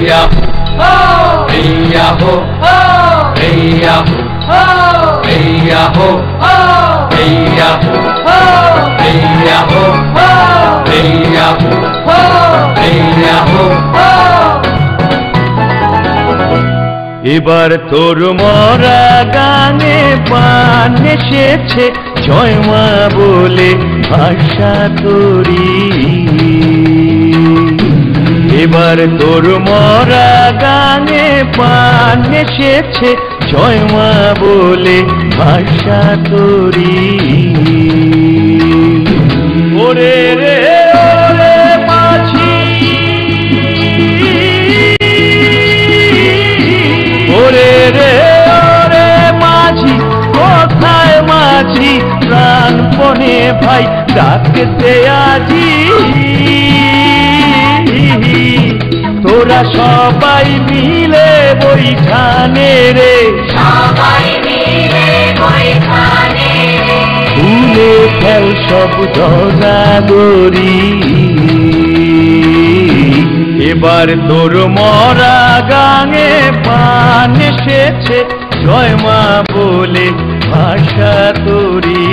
Yahoo! এবার তোর মরা গানে প্রাণ এসেছে জয় মা বলে ভাষা তোরি এবার তোর মরা গানে প্রাণ এসেছে জয় মা বলে ভাষা তোরি ওরে রে ওরে মাঝি ওরে রে ওরে মাঝি কোথায় মাঝি প্রাণপণে ভাই ডাকতে আজি তোরা সবাই মিলে বৈঠানে রে ভুলে ফেল সব দরাদরি এবার তোর মরা গানে প্রাণ এসেছে জয় মা বলে ভাষা তোরি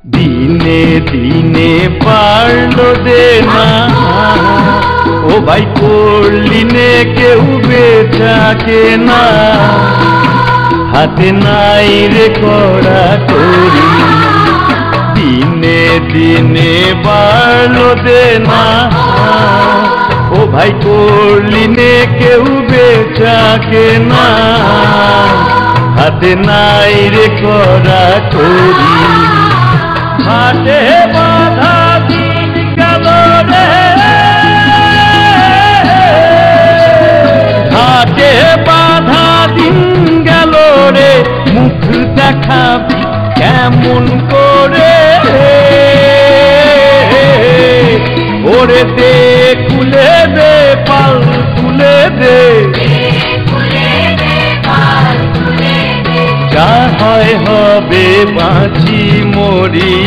দিনে দিনে পারলো দে না ও ভাই করলি নে কেউ বেচাকে না হাতে নাই রে করা করি দিনে দিনে পারলো দে না ও ভাই করলি নে কেউ বেচাকে না হাতে নাই রে করা করি হাতে বাধা দিন গেল রে হাতে বাধা দিন গেল রে মুখ দেখাবি কেমন করে ওরে দে খুলে দে পাল তুলে দে যা হয় হবে বাঁচি মরি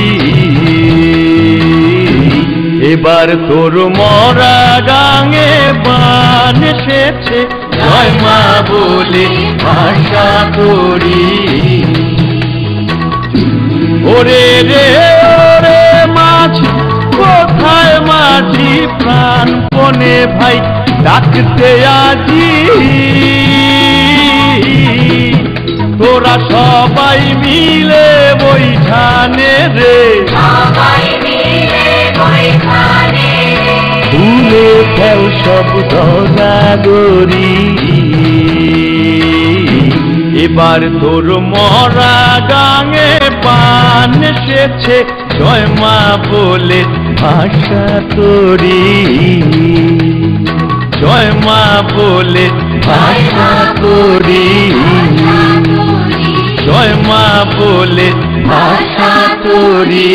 এবার তোর মরা গাঙে বান এসেছে জয় মা বলে ভাষা তোরি ওরে রে ওরে মাঝি কোথায় মাঝি প্রাণপণে ভাই ডাকতে আজি তোরা সবাই মিলে বৈঠানে রে ভুলে ফেল সব দরাদরি এবার তোর মরা গাঙে প্রাণ এসেছে জয় মা বলে ভাষা তোরি জয় মা বলে ভাষা তোরি জয় মা বলে ভাষা তোরি